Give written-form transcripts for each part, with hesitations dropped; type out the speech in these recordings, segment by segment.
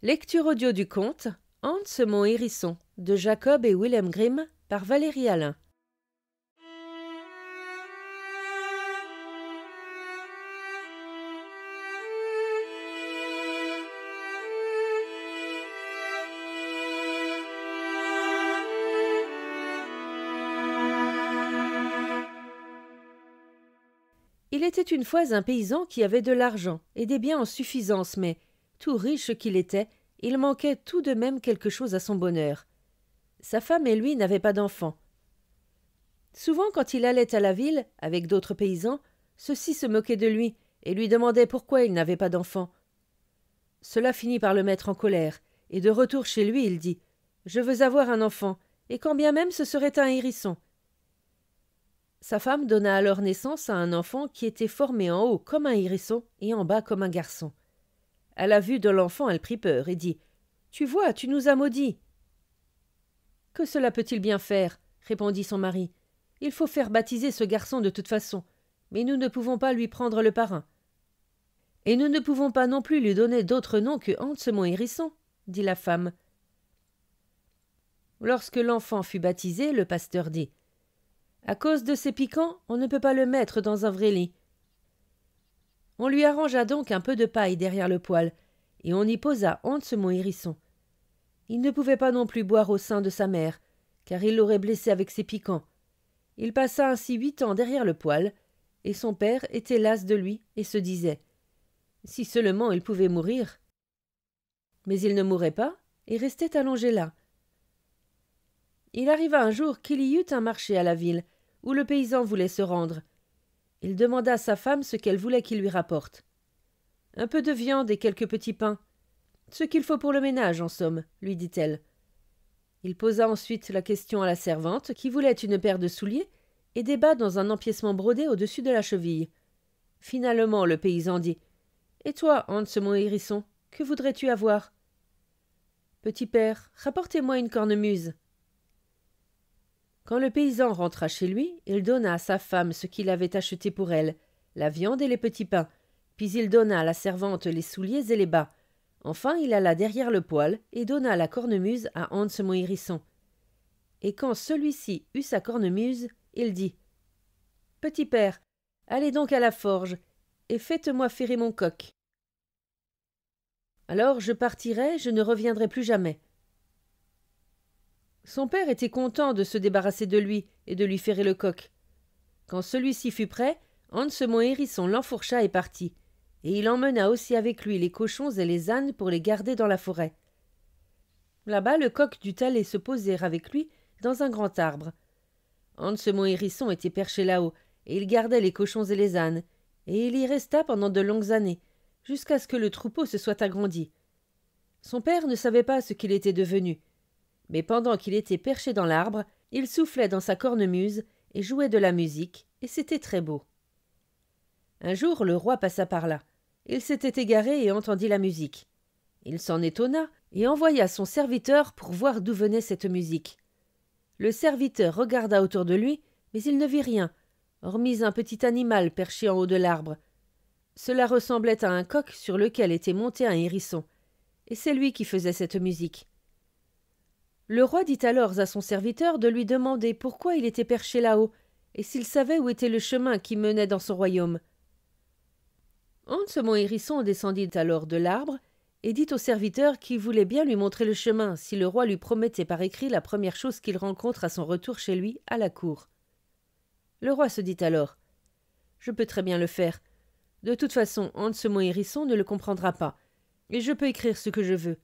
Lecture audio du conte Hans mon hérisson de Jacob et Wilhelm Grimm par Valérie Alain. Il était une fois un paysan qui avait de l'argent et des biens en suffisance, mais, tout riche qu'il était, il manquait tout de même quelque chose à son bonheur. Sa femme et lui n'avaient pas d'enfants. Souvent, quand il allait à la ville, avec d'autres paysans, ceux-ci se moquaient de lui et lui demandaient pourquoi il n'avait pas d'enfants. Cela finit par le mettre en colère, et de retour chez lui, il dit « Je veux avoir un enfant, et quand bien même ce serait un hérisson. » Sa femme donna alors naissance à un enfant qui était formé en haut comme un hérisson et en bas comme un garçon. À la vue de l'enfant, elle prit peur et dit « Tu vois, tu nous as maudits. » « Que cela peut-il bien faire ?» répondit son mari. « Il faut faire baptiser ce garçon de toute façon, mais nous ne pouvons pas lui prendre le parrain. »« Et nous ne pouvons pas non plus lui donner d'autre nom que Hans mon hérisson, » dit la femme. Lorsque l'enfant fut baptisé, le pasteur dit « À cause de ses piquants, on ne peut pas le mettre dans un vrai lit. » On lui arrangea donc un peu de paille derrière le poêle, et on y posa Hans mon hérisson. Il ne pouvait pas non plus boire au sein de sa mère, car il l'aurait blessé avec ses piquants. Il passa ainsi 8 ans derrière le poêle, et son père était las de lui et se disait « Si seulement il pouvait mourir !» Mais il ne mourait pas et restait allongé là. Il arriva un jour qu'il y eut un marché à la ville, où le paysan voulait se rendre. Il demanda à sa femme ce qu'elle voulait qu'il lui rapporte. « Un peu de viande et quelques petits pains. Ce qu'il faut pour le ménage, en somme, » lui dit-elle. Il posa ensuite la question à la servante, qui voulait une paire de souliers et des bas dans un empiècement brodé au-dessus de la cheville. Finalement, le paysan dit « Et toi, Hans mon hérisson, que voudrais-tu avoir ?»« Petit père, rapportez-moi une cornemuse. » Quand le paysan rentra chez lui, il donna à sa femme ce qu'il avait acheté pour elle, la viande et les petits pains, puis il donna à la servante les souliers et les bas. Enfin, il alla derrière le poêle et donna la cornemuse à Hans mon hérisson. Et quand celui-ci eut sa cornemuse, il dit « Petit père, allez donc à la forge, et faites-moi ferrer mon coq. Alors je partirai, je ne reviendrai plus jamais. » Son père était content de se débarrasser de lui et de lui ferrer le coq. Quand celui-ci fut prêt, Hans mon hérisson l'enfourcha et partit, et il emmena aussi avec lui les cochons et les ânes pour les garder dans la forêt. Là-bas, le coq dut aller se poser avec lui dans un grand arbre. Hans mon hérisson était perché là-haut, et il gardait les cochons et les ânes, et il y resta pendant de longues années, jusqu'à ce que le troupeau se soit agrandi. Son père ne savait pas ce qu'il était devenu, mais pendant qu'il était perché dans l'arbre, il soufflait dans sa cornemuse et jouait de la musique, et c'était très beau. Un jour, le roi passa par là. Il s'était égaré et entendit la musique. Il s'en étonna et envoya son serviteur pour voir d'où venait cette musique. Le serviteur regarda autour de lui, mais il ne vit rien, hormis un petit animal perché en haut de l'arbre. Cela ressemblait à un coq sur lequel était monté un hérisson, et c'est lui qui faisait cette musique. Le roi dit alors à son serviteur de lui demander pourquoi il était perché là-haut, et s'il savait où était le chemin qui menait dans son royaume. Hans mon hérisson descendit alors de l'arbre et dit au serviteur qu'il voulait bien lui montrer le chemin si le roi lui promettait par écrit la première chose qu'il rencontre à son retour chez lui à la cour. Le roi se dit alors « Je peux très bien le faire. De toute façon, Hans mon hérisson ne le comprendra pas, et je peux écrire ce que je veux. »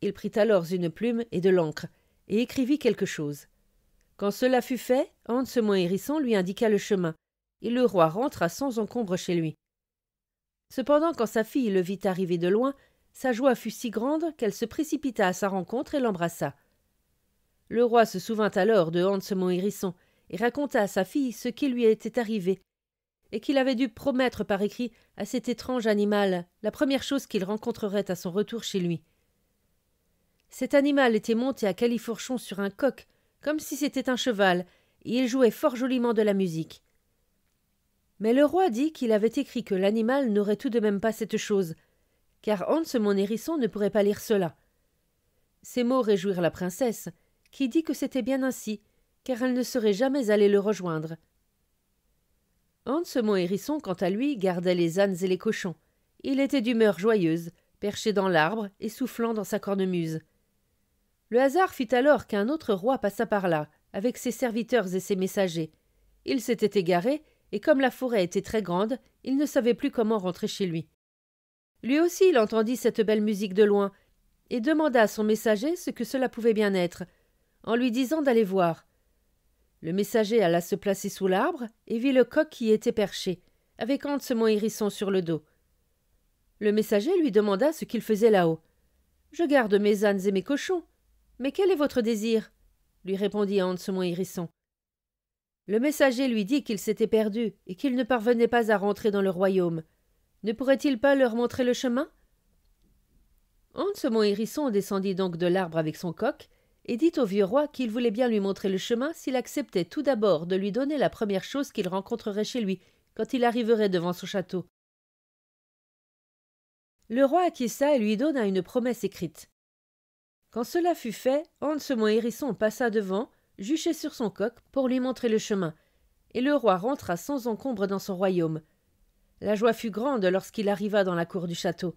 Il prit alors une plume et de l'encre, et écrivit quelque chose. Quand cela fut fait, Hans mon hérisson lui indiqua le chemin, et le roi rentra sans encombre chez lui. Cependant, quand sa fille le vit arriver de loin, sa joie fut si grande qu'elle se précipita à sa rencontre et l'embrassa. Le roi se souvint alors de Hans mon hérisson, et raconta à sa fille ce qui lui était arrivé, et qu'il avait dû promettre par écrit à cet étrange animal la première chose qu'il rencontrerait à son retour chez lui. Cet animal était monté à califourchon sur un coq, comme si c'était un cheval, et il jouait fort joliment de la musique. Mais le roi dit qu'il avait écrit que l'animal n'aurait tout de même pas cette chose, car Hans mon hérisson ne pourrait pas lire cela. Ces mots réjouirent la princesse, qui dit que c'était bien ainsi, car elle ne serait jamais allée le rejoindre. Hans mon hérisson, quant à lui, gardait les ânes et les cochons. Il était d'humeur joyeuse, perché dans l'arbre et soufflant dans sa cornemuse. Le hasard fit alors qu'un autre roi passa par là, avec ses serviteurs et ses messagers. Il s'était égaré, et comme la forêt était très grande, il ne savait plus comment rentrer chez lui. Lui aussi il entendit cette belle musique de loin, et demanda à son messager ce que cela pouvait bien être, en lui disant d'aller voir. Le messager alla se placer sous l'arbre, et vit le coq qui y était perché, avec Hans mon hérisson sur le dos. Le messager lui demanda ce qu'il faisait là-haut. « Je garde mes ânes et mes cochons. Mais quel est votre désir ?» lui répondit Hans mon hérisson. Le messager lui dit qu'il s'était perdu et qu'il ne parvenait pas à rentrer dans le royaume. Ne pourrait-il pas leur montrer le chemin? Hans mon hérisson descendit donc de l'arbre avec son coq et dit au vieux roi qu'il voulait bien lui montrer le chemin s'il acceptait tout d'abord de lui donner la première chose qu'il rencontrerait chez lui quand il arriverait devant son château. Le roi acquiesça et lui donna une promesse écrite. Quand cela fut fait, Hans mon hérisson passa devant, juché sur son coq, pour lui montrer le chemin, et le roi rentra sans encombre dans son royaume. La joie fut grande lorsqu'il arriva dans la cour du château.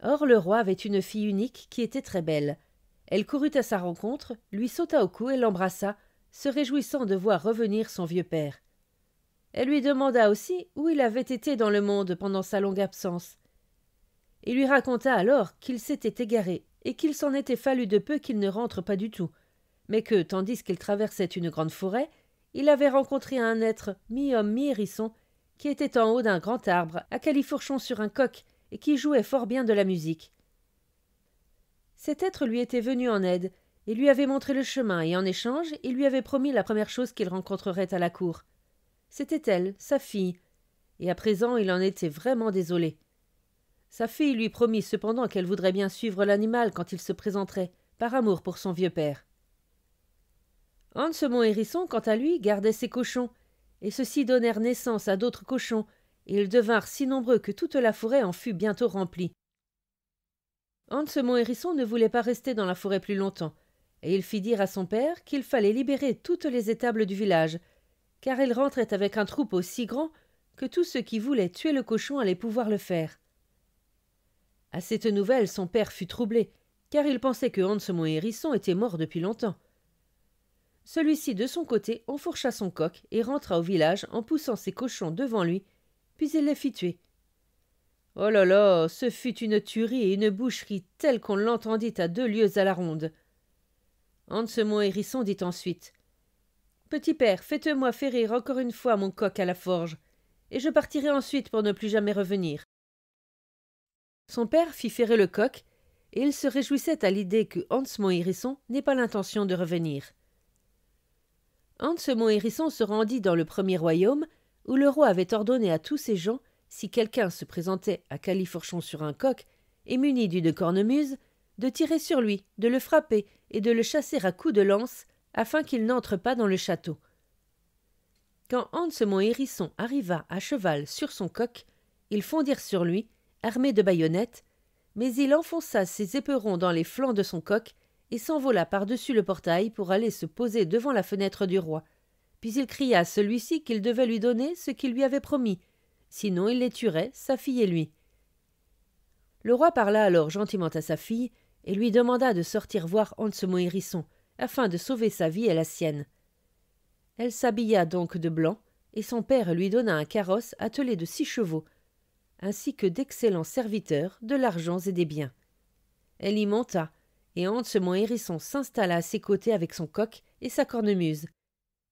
Or le roi avait une fille unique qui était très belle. Elle courut à sa rencontre, lui sauta au cou et l'embrassa, se réjouissant de voir revenir son vieux père. Elle lui demanda aussi où il avait été dans le monde pendant sa longue absence. Il lui raconta alors qu'il s'était égaré et qu'il s'en était fallu de peu qu'il ne rentre pas du tout, mais que, tandis qu'il traversait une grande forêt, il avait rencontré un être mi-homme mi-hérisson qui était en haut d'un grand arbre, à califourchon sur un coq, et qui jouait fort bien de la musique. Cet être lui était venu en aide, et lui avait montré le chemin, et en échange, il lui avait promis la première chose qu'il rencontrerait à la cour. C'était elle, sa fille, et à présent il en était vraiment désolé. Sa fille lui promit cependant qu'elle voudrait bien suivre l'animal quand il se présenterait, par amour pour son vieux père. Hans mon hérisson, quant à lui, gardait ses cochons, et ceux-ci donnèrent naissance à d'autres cochons, et ils devinrent si nombreux que toute la forêt en fut bientôt remplie. Hans mon hérisson ne voulait pas rester dans la forêt plus longtemps, et il fit dire à son père qu'il fallait libérer toutes les étables du village, car il rentrait avec un troupeau si grand que tous ceux qui voulaient tuer le cochon allaient pouvoir le faire. À cette nouvelle, son père fut troublé, car il pensait que Hans mon hérisson était mort depuis longtemps. Celui-ci, de son côté, enfourcha son coq et rentra au village en poussant ses cochons devant lui, puis il les fit tuer. Oh là là, ce fut une tuerie et une boucherie telle qu'on l'entendit à 2 lieues à la ronde. Hans mon hérisson dit ensuite « Petit père, faites-moi férir encore une fois mon coq à la forge, et je partirai ensuite pour ne plus jamais revenir. » Son père fit ferrer le coq, et il se réjouissait à l'idée que Hans mon hérisson n'ait pas l'intention de revenir. Hans mon hérisson se rendit dans le premier royaume, où le roi avait ordonné à tous ses gens, si quelqu'un se présentait à califourchon sur un coq, et muni d'une cornemuse, de tirer sur lui, de le frapper et de le chasser à coups de lance, afin qu'il n'entre pas dans le château. Quand Hans mon hérisson arriva à cheval sur son coq, ils fondirent sur lui, armés de baïonnettes, mais il enfonça ses éperons dans les flancs de son coq et s'envola par-dessus le portail pour aller se poser devant la fenêtre du roi. Puis il cria à celui-ci qu'il devait lui donner ce qu'il lui avait promis, sinon il les tuerait, sa fille et lui. Le roi parla alors gentiment à sa fille et lui demanda de sortir voir Hans mon hérisson, afin de sauver sa vie et la sienne. Elle s'habilla donc de blanc, et son père lui donna un carrosse attelé de 6 chevaux, ainsi que d'excellents serviteurs, de l'argent et des biens. Elle y monta, et Hans mon hérisson s'installa à ses côtés avec son coq et sa cornemuse.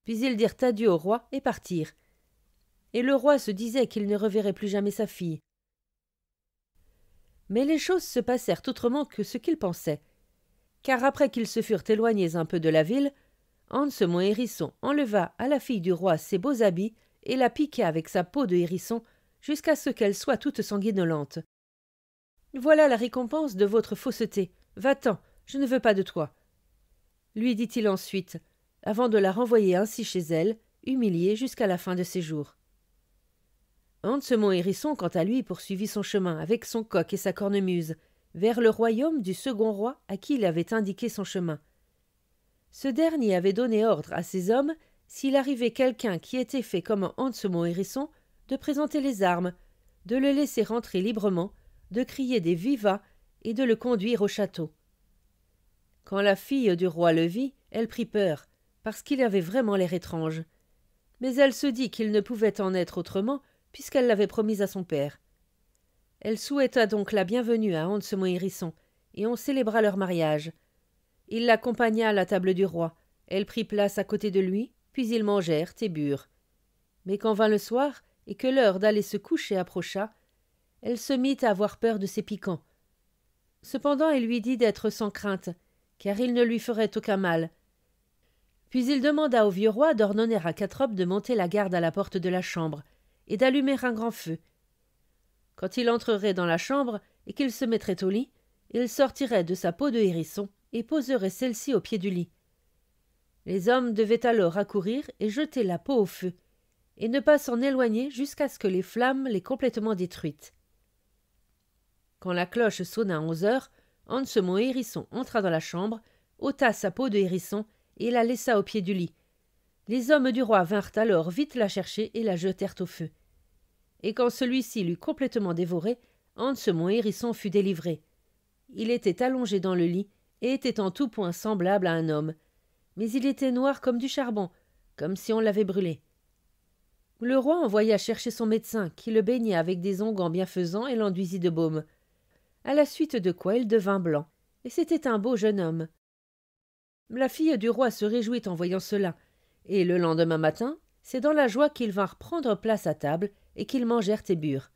Puis ils dirent adieu au roi et partirent. Et le roi se disait qu'il ne reverrait plus jamais sa fille. Mais les choses se passèrent autrement que ce qu'il pensait, car après qu'ils se furent éloignés un peu de la ville, Hans mon hérisson enleva à la fille du roi ses beaux habits et la piqua avec sa peau de hérisson jusqu'à ce qu'elle soit toute sanguinolente. « Voilà la récompense de votre fausseté. Va-t'en, je ne veux pas de toi. » lui dit-il ensuite, avant de la renvoyer ainsi chez elle, humiliée jusqu'à la fin de ses jours. Hans mon hérisson, quant à lui, poursuivit son chemin avec son coq et sa cornemuse, vers le royaume du second roi à qui il avait indiqué son chemin. Ce dernier avait donné ordre à ses hommes, s'il arrivait quelqu'un qui était fait comme Hans mon hérisson, de présenter les armes, de le laisser rentrer librement, de crier des vivats et de le conduire au château. Quand la fille du roi le vit, elle prit peur, parce qu'il avait vraiment l'air étrange. Mais elle se dit qu'il ne pouvait en être autrement, puisqu'elle l'avait promis à son père. Elle souhaita donc la bienvenue à Hans mon hérisson, et on célébra leur mariage. Il l'accompagna à la table du roi, elle prit place à côté de lui, puis ils mangèrent et burent. Mais quand vint le soir, et que l'heure d'aller se coucher approcha, elle se mit à avoir peur de ses piquants. Cependant il lui dit d'être sans crainte, car il ne lui ferait aucun mal. Puis il demanda au vieux roi d'ordonner à Catrope de monter la garde à la porte de la chambre, et d'allumer un grand feu. Quand il entrerait dans la chambre et qu'il se mettrait au lit, il sortirait de sa peau de hérisson et poserait celle-ci au pied du lit. Les hommes devaient alors accourir et jeter la peau au feu, et ne pas s'en éloigner jusqu'à ce que les flammes l'aient complètement détruite. Quand la cloche sonna 11 heures, Hans mon hérisson entra dans la chambre, ôta sa peau de hérisson et la laissa au pied du lit. Les hommes du roi vinrent alors vite la chercher et la jetèrent au feu. Et quand celui-ci l'eut complètement dévorée, Hans mon hérisson fut délivré. Il était allongé dans le lit et était en tout point semblable à un homme, mais il était noir comme du charbon, comme si on l'avait brûlé. Le roi envoya chercher son médecin, qui le baigna avec des onguents bienfaisants et l'enduisit de baume, à la suite de quoi il devint blanc, et c'était un beau jeune homme. La fille du roi se réjouit en voyant cela, et le lendemain matin, c'est dans la joie qu'ils vinrent prendre place à table et qu'ils mangèrent et burent.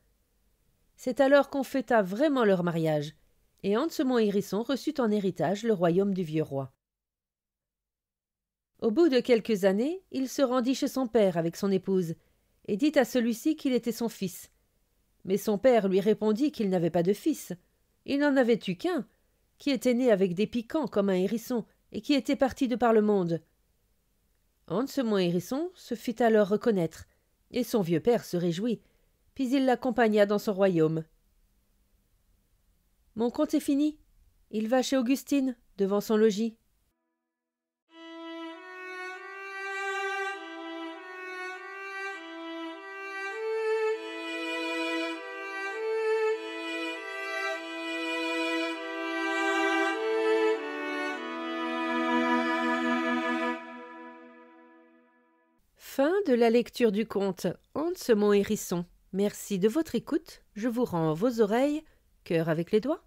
C'est alors qu'on fêta vraiment leur mariage, et Hans mon hérisson reçut en héritage le royaume du vieux roi. Au bout de quelques années, il se rendit chez son père avec son épouse, et dit à celui-ci qu'il était son fils. Mais son père lui répondit qu'il n'avait pas de fils. Il n'en avait eu qu'un, qui était né avec des piquants comme un hérisson, et qui était parti de par le monde. Hans mon hérisson se fit alors reconnaître, et son vieux père se réjouit, puis il l'accompagna dans son royaume. Mon conte est fini. Il va chez Augustine, devant son logis. Fin de la lecture du conte Hans mon hérisson. Merci de votre écoute. Je vous rends vos oreilles, cœur avec les doigts.